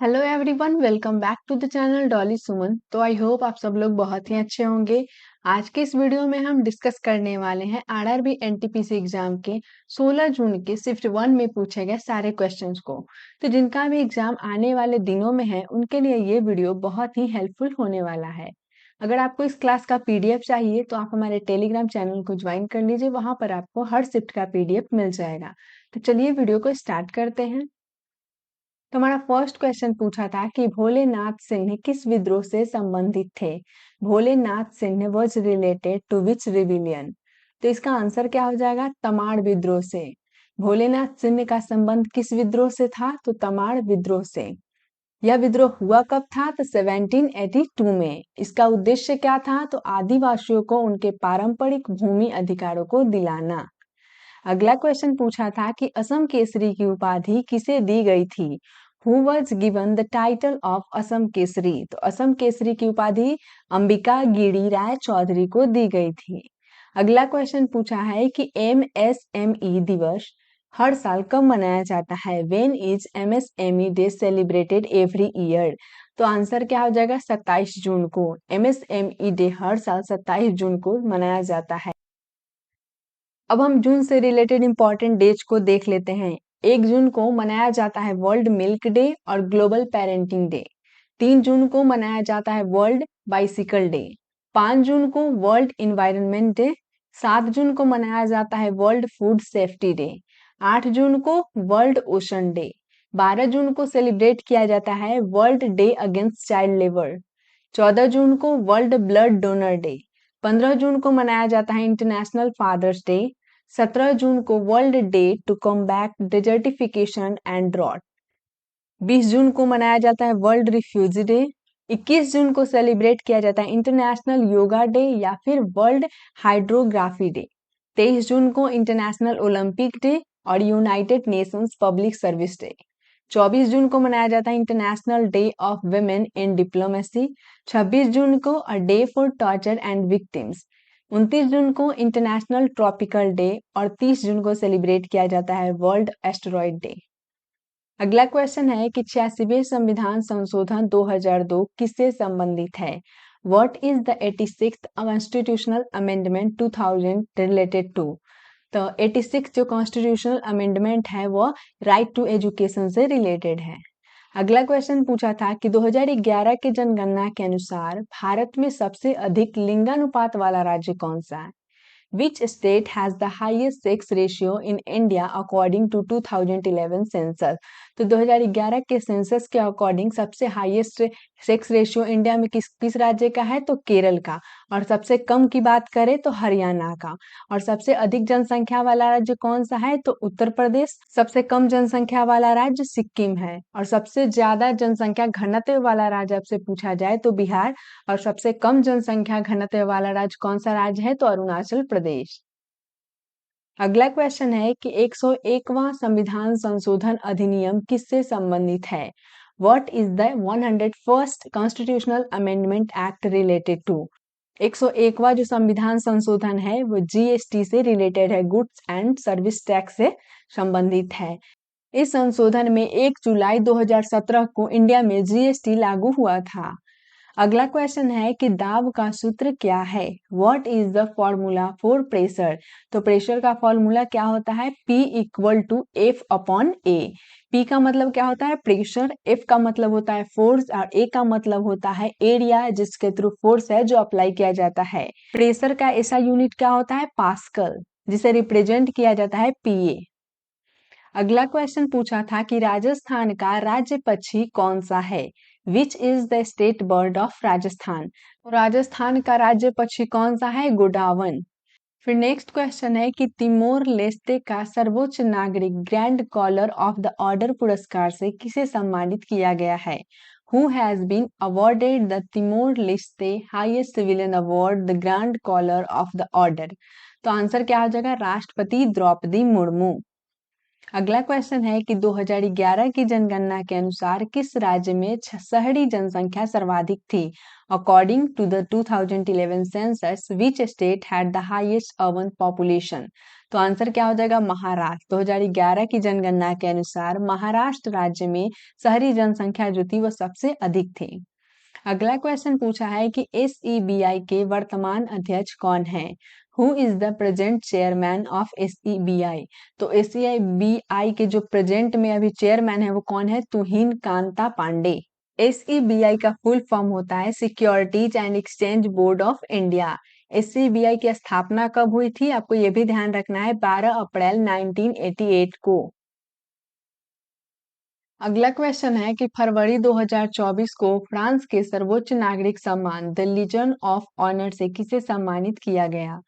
Hello everyone, welcome back to the channel Dolly Suman. तो I hope आप सब लोग बहुत ही अच्छे होंगे। आज के इस वीडियो में हम डिस्कस करने वाले हैं आरआरबी एनटीपीसी एग्जाम के 16 जून के शिफ्ट 1 में पूछे गए सारे क्वेश्चंस को। तो जिनका भी एग्जाम आने वाले दिनों में है उनके लिए ये वीडियो बहुत ही हेल्पफुल होने वाला है। अगर आपको इस क्लास का पीडीएफ चाहिए तो आप हमारे टेलीग्राम चैनल को ज्वाइन कर लीजिए, वहां पर आपको हर शिफ्ट का पीडीएफ मिल जाएगा। तो चलिए वीडियो को स्टार्ट करते हैं। तो हमारा फर्स्ट क्वेश्चन पूछा था कि भोलेनाथ सिंह किस विद्रोह से संबंधित थे। Bholenath Singh was related to which rebellion. तो इसका आंसर क्या हो जाएगा? तमाड़ विद्रोह से। भोलेनाथ सिंह का संबंध किस विद्रोह से था? तो तमाड़ विद्रोह से। यह विद्रोह हुआ कब था? तो 1782 में। इसका उद्देश्य क्या था? तो आदिवासियों को उनके पारंपरिक भूमि अधिकारों को दिलाना। अगला क्वेश्चन पूछा था कि असम केसरी की उपाधि किसे दी गई थी। Who was given the title of Assam Kesari. तो असम केसरी की उपाधि अंबिका गिरी राय चौधरी को दी गई थी। अगला क्वेश्चन पूछा है कि एमएसएमई दिवस हर साल कब मनाया जाता है। When is MSME day celebrated every year. तो आंसर क्या हो जाएगा? 27 जून को। एमएसएमई डे हर साल 27 जून को मनाया जाता है। अब हम जून से रिलेटेड इंपॉर्टेंट डेज को देख लेते हैं। 1 जून को मनाया जाता है वर्ल्ड मिल्क डे और ग्लोबल पेरेंटिंग डे। 3 जून को मनाया जाता है वर्ल्ड बाइसिकल डे। 5 जून को वर्ल्ड इन्वायरमेंट डे। 7 जून को मनाया जाता है वर्ल्ड फूड सेफ्टी डे। 8 जून को वर्ल्ड ओशन डे। 12 जून को सेलिब्रेट किया जाता है world day against child labour. 14 जून को वर्ल्ड ब्लड डोनर डे। 15 जून को मनाया जाता है इंटरनेशनल फादर्स डे। 17 जून को world day to combat desertification and drought. 20 जून को मनाया जाता है वर्ल्ड रिफ्यूजी डे। 21 जून को सेलिब्रेट किया जाता है इंटरनेशनल योगा डे या फिर वर्ल्ड हाइड्रोग्राफी डे। 23 जून को इंटरनेशनल ओलंपिक डे और United Nations public service day. 24 जून को मनाया जाता है international day of women in diplomacy. 26 जून को a day for torture and victims. 29 जून को इंटरनेशनल ट्रॉपिकल डे और 30 जून को सेलिब्रेट किया जाता है वर्ल्ड एस्टेरॉयड डे। अगला क्वेश्चन है कि 86वें संविधान संशोधन 2002 किससे संबंधित है। What is the 86th constitutional amendment 2000 related to. तो 86 जो कॉन्स्टिट्यूशनल अमेंडमेंट है वो राइट टू एजुकेशन से रिलेटेड है। अगला क्वेश्चन पूछा था कि 2011 की जनगणना के अनुसार भारत में सबसे अधिक लिंगानुपात वाला राज्य कौन सा है। Which state has the highest sex ratio in India according to 2011 census? तो 2011 के सेंसस के अकॉर्डिंग सबसे हाईएस्ट सेक्स रेशियो इंडिया में किस राज्य का है? तो केरल का। और सबसे कम की बात करें तो हरियाणा का। और सबसे अधिक जनसंख्या वाला राज्य कौन सा है? तो उत्तर प्रदेश। सबसे कम जनसंख्या वाला राज्य सिक्किम है। और सबसे ज्यादा जनसंख्या घनत्व वाला राज्य आपसे पूछा जाए तो बिहार। और सबसे कम जनसंख्या घनत्व वाला राज्य कौन सा राज्य है? तो अरुणाचल प्रदेश। अगला क्वेश्चन है कि 101वां संविधान संशोधन अधिनियम किससे संबंधित है। What is the 101st constitutional amendment act related to. 101वां जो संविधान संशोधन है वो जीएसटी से रिलेटेड है, गुड्स एंड सर्विस टैक्स से संबंधित है। इस संशोधन में 1 जुलाई 2017 को इंडिया में जीएसटी लागू हुआ था। अगला क्वेश्चन है कि दाब का सूत्र क्या है। What is the formula for pressure. तो प्रेशर का फॉर्मूला क्या होता है? P equal to F upon A. P का मतलब क्या होता है? प्रेशर। F का मतलब होता है फोर्स और A का मतलब होता है एरिया जिसके थ्रू फोर्स है जो अप्लाई किया जाता है। प्रेशर का ऐसा यूनिट क्या होता है? पास्कल, जिसे रिप्रेजेंट किया जाता है PA। अगला क्वेश्चन पूछा था कि राजस्थान का राज्य पक्षी कौन सा है। Which is the state bird of Rajasthan. तो राजस्थान का राज्य पक्षी कौन सा है? गोडावन। फिर नेक्स्ट क्वेश्चन है कि तिमोर लेस्ते का सर्वोच्च नागरिक grand collar of the order पुरस्कार से किसे सम्मानित किया गया है। Who has been awarded the Timor Leste highest civilian award the grand collar of the order. तो आंसर क्या हो जाएगा? राष्ट्रपति द्रौपदी मुर्मू। अगला क्वेश्चन है कि 2011 की जनगणना के अनुसार किस राज्य में शहरी जनसंख्या सर्वाधिक थी? According to the 2011 census, which state had the highest urban population? तो आंसर क्या हो जाएगा? महाराष्ट्र। 2011 की जनगणना के अनुसार महाराष्ट्र राज्य में शहरी जनसंख्या जो थी वो सबसे अधिक थी। अगला क्वेश्चन पूछा है कि एसईबीआई के वर्तमान अध्यक्ष कौन है? Who is the present chairman of SEBI? तो एसईबीआई के जो प्रेजेंट में अभी चेयरमैन है वो कौन है? तुहिन कांता पांडे। एसईबीआई का फुल फॉर्म होता है securities and exchange board of India. SEBI की स्थापना कब हुई थी? आपको ये भी ध्यान रखना है, 12 अप्रैल 1988 को। अगला क्वेश्चन है कि फरवरी 2024 को फ्रांस के सर्वोच्च नागरिक सम्मान द लीजन ऑफ ऑनर से किसे सम्मानित किया गया?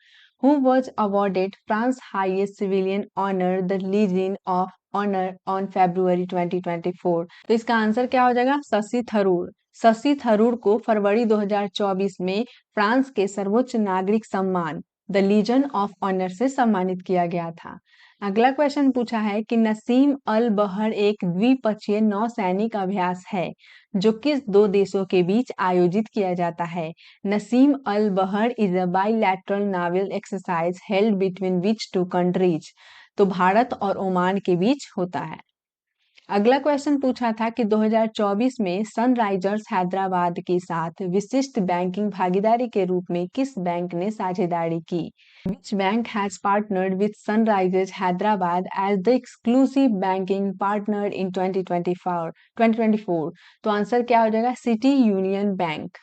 Who was awarded France highest civilian honour the Legion of Honour on February 2024? तो इसका आंसर क्या हो जाएगा? शशि थरूर। शशि थरूर को फरवरी 2024 में फ्रांस के सर्वोच्च नागरिक सम्मान द लीजन ऑफ ऑनर से सम्मानित किया गया था। अगला क्वेश्चन पूछा है कि नसीम अल बहर एक द्विपक्षीय नौसैनिक अभ्यास है जो किस दो देशों के बीच आयोजित किया जाता है? Naseem Al Bahr is a bilateral naval exercise held between which two countries? तो भारत और ओमान के बीच होता है। अगला क्वेश्चन पूछा था कि 2024 में सनराइजर्स हैदराबाद के साथ विशिष्ट बैंकिंग भागीदारी के रूप में किस बैंक ने साझेदारी की? Which bank has partnered with Sunrisers Hyderabad as the exclusive banking partner in 2024? तो आंसर क्या हो जाएगा? City union bank.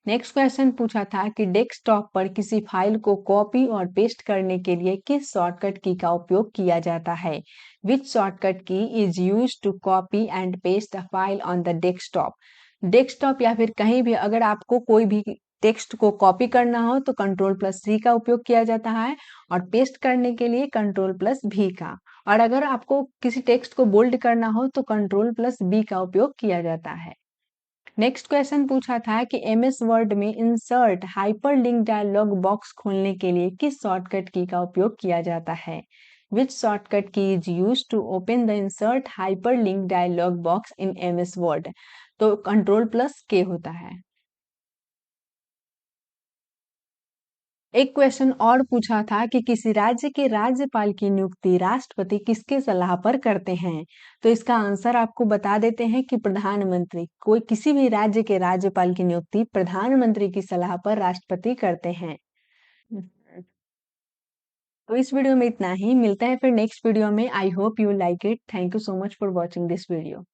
Next question पूछा था कि डेस्कटॉप पर किसी फाइल को कॉपी और पेस्ट करने के लिए किस शॉर्टकट की का उपयोग किया जाता है? Which shortcut key is use to copy and paste a file on the desktop? Desktop या फिर कहीं भी अगर आपको कोई भी टेक्स्ट को कॉपी करना हो तो कंट्रोल+C का उपयोग किया जाता है और पेस्ट करने के लिए कंट्रोल+V का। और अगर आपको किसी टेक्स्ट को बोल्ड करना हो तो कंट्रोल+B का उपयोग किया जाता है। नेक्स्ट क्वेश्चन पूछा था कि एमएस वर्ड में इंसर्ट हाइपरलिंक डायलॉग बॉक्स खोलने के लिए किस शॉर्टकट की का उपयोग किया जाता है? Which shortcut key is use to open the insert hyperlink dialog box in MS Word? तो कंट्रोल+K होता है। एक क्वेश्चन और पूछा था कि किसी राज्य के राज्यपाल की नियुक्ति राष्ट्रपति किसके सलाह पर करते हैं? तो इसका आंसर आपको बता देते हैं कि प्रधानमंत्री। कोई किसी भी राज्य के राज्यपाल की नियुक्ति प्रधानमंत्री की सलाह पर राष्ट्रपति करते हैं। तो इस वीडियो में इतना ही, मिलते हैं फिर नेक्स्ट वीडियो में। I hope you like it. Thank you so much for watching this video.